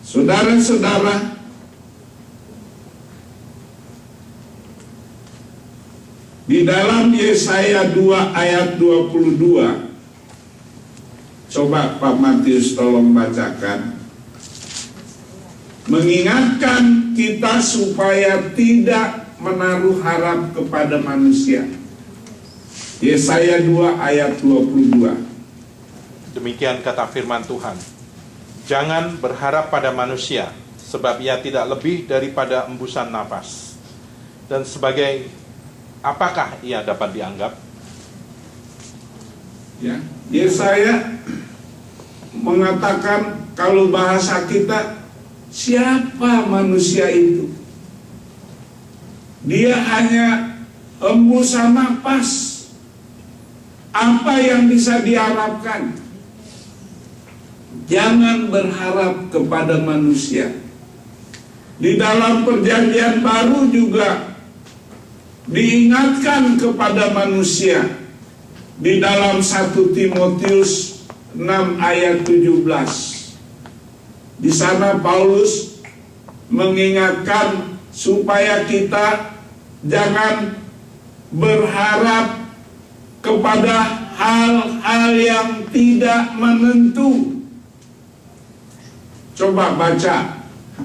Saudara-saudara, di dalam Yesaya 2 ayat 22, coba Pak Matius tolong bacakan. Mengingatkan kita supaya tidak menaruh harap kepada manusia. Yesaya 2 ayat 22. Demikian kata firman Tuhan. Jangan berharap pada manusia, sebab ia tidak lebih daripada embusan napas. Dan sebagai apakah ia dapat dianggap? Ya, Yesaya mengatakan, kalau bahasa kita, siapa manusia itu? Dia hanya embusan napas. Apa yang bisa diharapkan? Jangan berharap kepada manusia. Di dalam perjanjian baru juga diingatkan kepada manusia. Di dalam 1 Timotius 6 ayat 17. Di sana Paulus mengingatkan supaya kita jangan berharap kepada hal-hal yang tidak menentu. Coba baca 1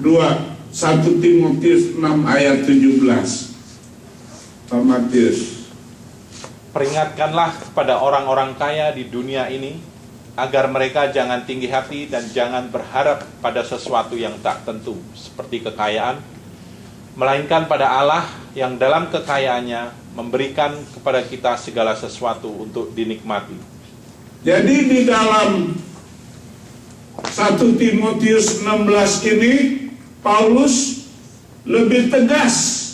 Timotius 6 ayat 17. Pak Matius. Peringatkanlah kepada orang-orang kaya di dunia ini, agar mereka jangan tinggi hati dan jangan berharap pada sesuatu yang tak tentu, seperti kekayaan, melainkan pada Allah yang dalam kekayaannya memberikan kepada kita segala sesuatu untuk dinikmati. Jadi di dalam 1 Timotius 16 ini, Paulus lebih tegas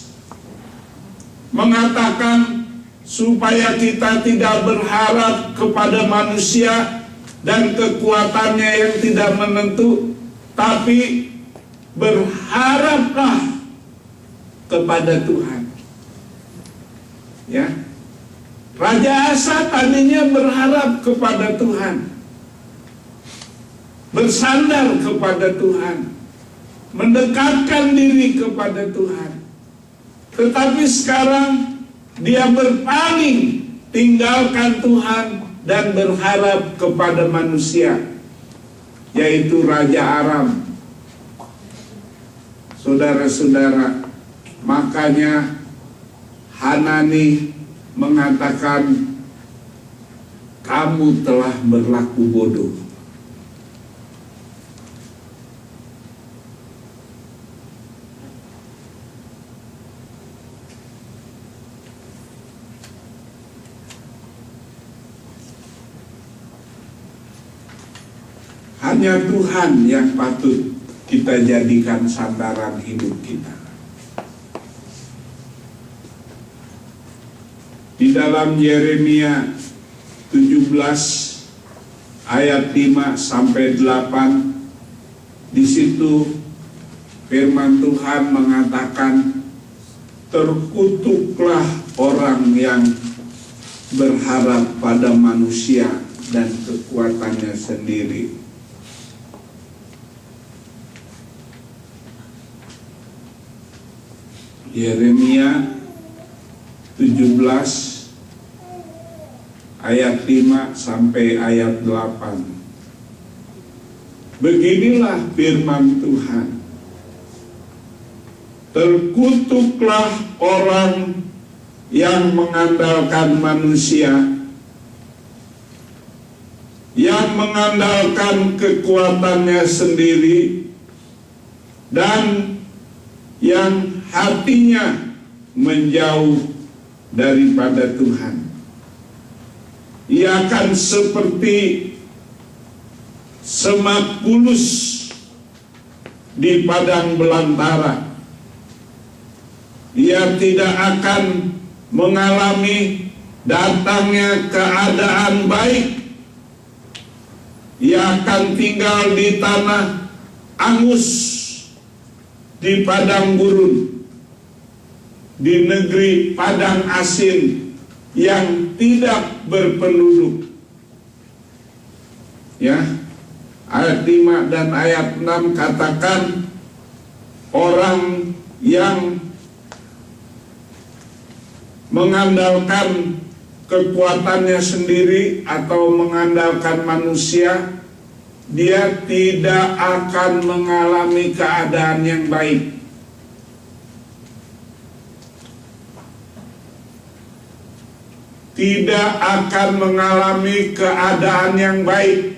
mengatakan supaya kita tidak berharap kepada manusia dan kekuatannya yang tidak menentu, tapi berharaplah kepada Tuhan. Ya, Raja Asa tadinya berharap kepada Tuhan, bersandar kepada Tuhan, mendekatkan diri kepada Tuhan. Tetapi sekarang dia berpaling, tinggalkan Tuhan dan berharap kepada manusia, yaitu Raja Aram. Saudara-saudara, makanya Hanani mengatakan, kamu telah berlaku bodoh. Hanya Tuhan yang patut kita jadikan sandaran hidup kita. Di dalam Yeremia 17 ayat 5 sampai 8, di situ firman Tuhan mengatakan, terkutuklah orang yang berharap pada manusia dan kekuatannya sendiri. Yeremia 17 ayat 5 sampai ayat 8. Beginilah firman Tuhan. Terkutuklah orang yang mengandalkan manusia, yang mengandalkan kekuatannya sendiri, dan yang hatinya menjauh daripada Tuhan. Ia akan seperti semak bulus di padang belantara. Ia tidak akan mengalami datangnya keadaan baik. Ia akan tinggal di tanah angus, di padang gurun, di negeri padang asin yang tidak berpenduduk. Ya, ayat 5 dan ayat 6 katakan orang yang mengandalkan kekuatannya sendiri atau mengandalkan manusia, dia tidak akan mengalami keadaan yang baik. Tidak akan mengalami keadaan yang baik.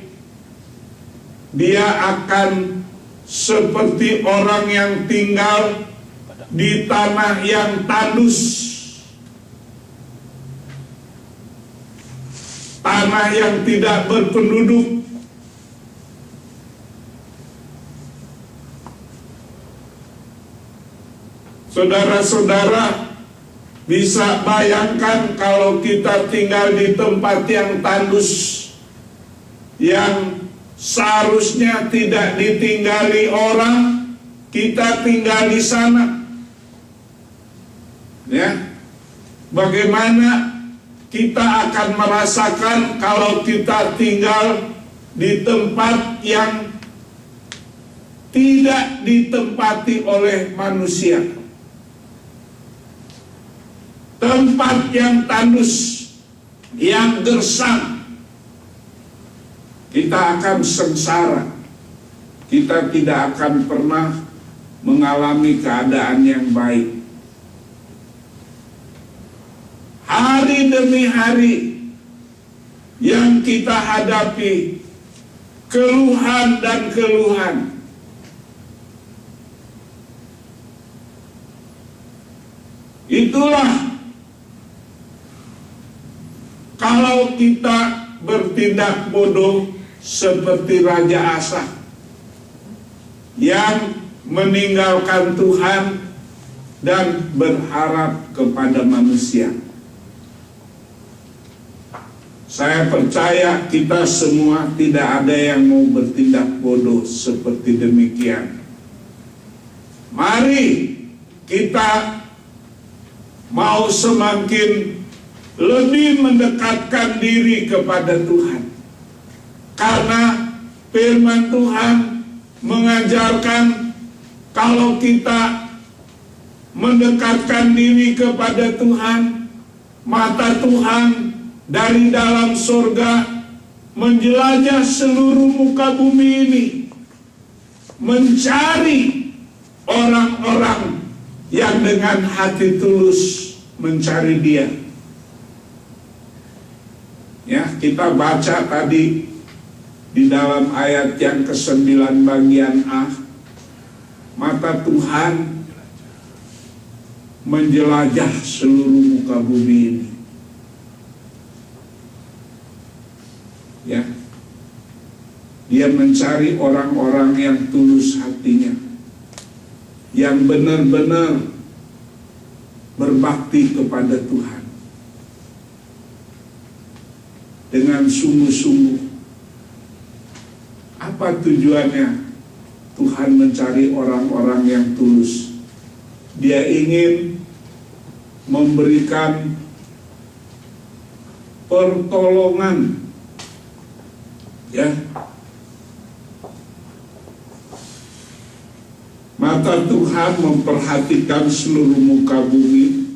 Dia akan seperti orang yang tinggal di tanah yang tandus, tanah yang tidak berpenduduk. Saudara-saudara bisa bayangkan kalau kita tinggal di tempat yang tandus, yang seharusnya tidak ditinggali orang, kita tinggal di sana. Ya, bagaimana kita akan merasakan kalau kita tinggal di tempat yang tidak ditempati oleh manusia, tempat yang tandus, yang gersang. Kita akan sengsara. Kita tidak akan pernah mengalami keadaan yang baik. Hari demi hari yang kita hadapi keluhan dan keluhan. Itulah kalau kita bertindak bodoh seperti Raja Asa yang meninggalkan Tuhan dan berharap kepada manusia. Saya percaya kita semua tidak ada yang mau bertindak bodoh seperti demikian. Mari kita mau semakin lebih mendekatkan diri kepada Tuhan. Karena firman Tuhan mengajarkan kalau kita mendekatkan diri kepada Tuhan, mata Tuhan dari dalam surga menjelajah seluruh muka bumi ini, mencari orang-orang yang dengan hati tulus mencari Dia. Ya, kita baca tadi di dalam ayat yang ke-9 bagian A, mata Tuhan menjelajah seluruh muka bumi ini. Ya, Dia mencari orang-orang yang tulus hatinya, yang benar-benar berbakti kepada Tuhan dengan sungguh-sungguh. Apa tujuannya Tuhan mencari orang-orang yang tulus? Dia ingin memberikan pertolongan, ya. Mata Tuhan memperhatikan seluruh muka bumi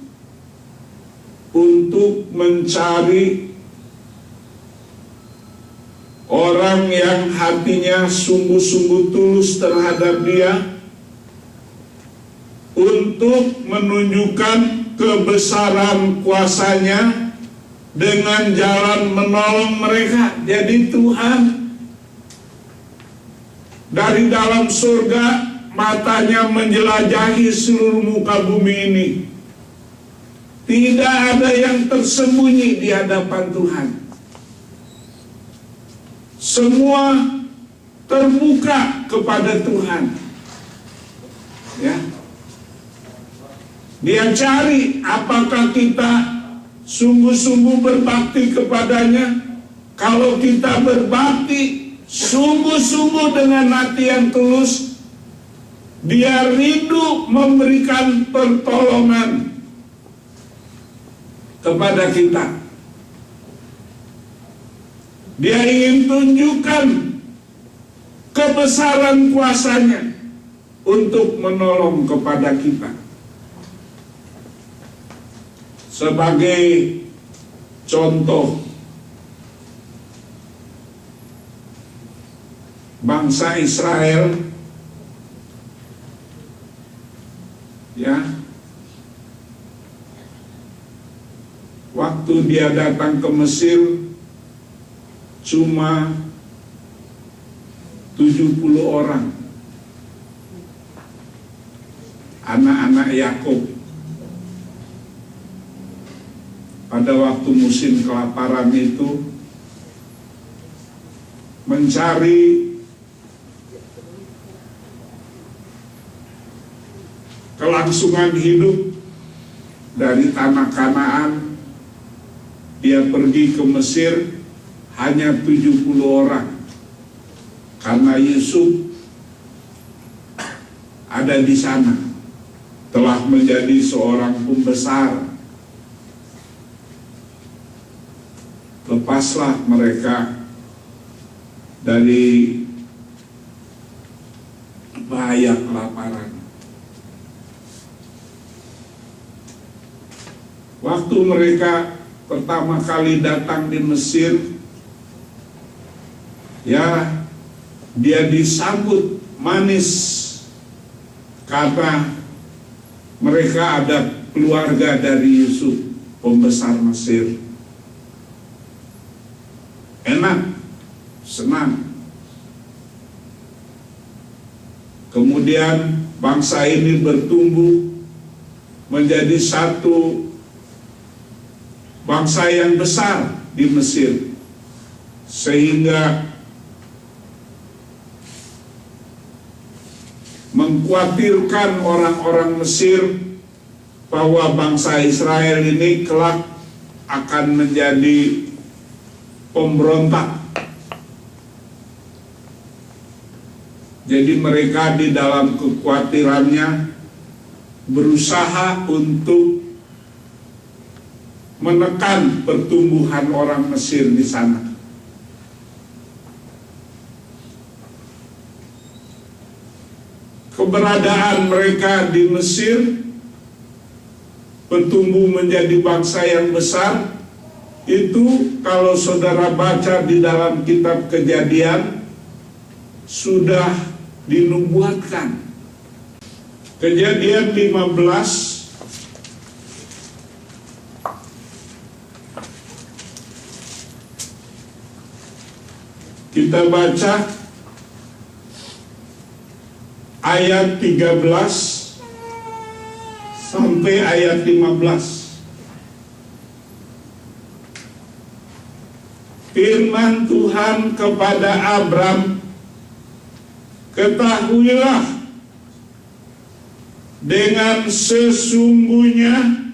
untuk mencari orang yang hatinya sungguh-sungguh tulus terhadap Dia, untuk menunjukkan kebesaran kuasa-Nya dengan jalan menolong mereka. Jadi Tuhan dari dalam surga matanya menjelajahi seluruh muka bumi ini. Tidak ada yang tersembunyi di hadapan Tuhan. Semua terbuka kepada Tuhan. Ya. Dia cari apakah kita sungguh-sungguh berbakti kepadanya. Kalau kita berbakti sungguh-sungguh dengan hati yang tulus, Dia rindu memberikan pertolongan kepada kita. Dia ingin tunjukkan kebesaran kuasanya untuk menolong kepada kita. Sebagai contoh, bangsa Israel, ya, waktu dia datang ke Mesir cuma 70 orang anak-anak Yakub. Pada waktu musim kelaparan itu mencari kelangsungan hidup dari tanah Kanaan, dia pergi ke Mesir hanya 70 orang. Karena Yusuf ada di sana, telah menjadi seorang pembesar. Lepaslah mereka dari bahaya kelaparan. Waktu mereka pertama kali datang di Mesir, ya, dia disambut manis karena mereka ada keluarga dari Yusuf, pembesar Mesir. Enak, senang. Kemudian bangsa ini bertumbuh menjadi satu bangsa yang besar di Mesir, sehingga mengkhawatirkan orang-orang Mesir bahwa bangsa Israel ini kelak akan menjadi pemberontak. Jadi mereka di dalam kekhawatirannya berusaha untuk menekan pertumbuhan orang Mesir di sana. Keberadaan mereka di Mesir bertumbuh menjadi bangsa yang besar. Itu kalau saudara baca di dalam kitab Kejadian sudah dinubuatkan. Kejadian 15 kita baca ayat 13 sampai ayat 15. Firman Tuhan kepada Abram, ketahuilah dengan sesungguhnya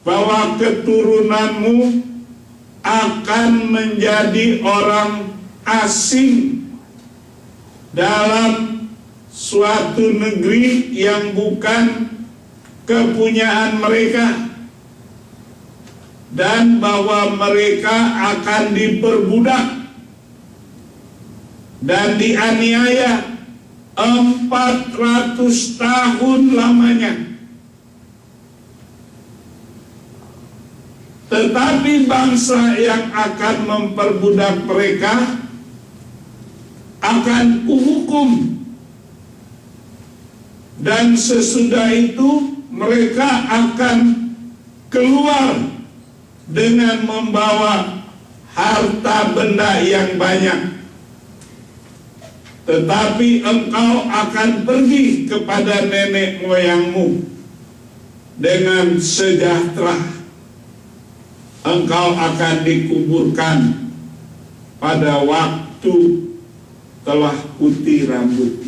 bahwa keturunanmu akan menjadi orang asing dalam suatu negeri yang bukan kepunyaan mereka, dan bahwa mereka akan diperbudak dan dianiaya 400 tahun lamanya. Tetapi bangsa yang akan memperbudak mereka akan kuhukum, dan sesudah itu mereka akan keluar dengan membawa harta benda yang banyak. Tetapi engkau akan pergi kepada nenek moyangmu dengan sejahtera. Engkau akan dikuburkan pada waktu telah putih rambut.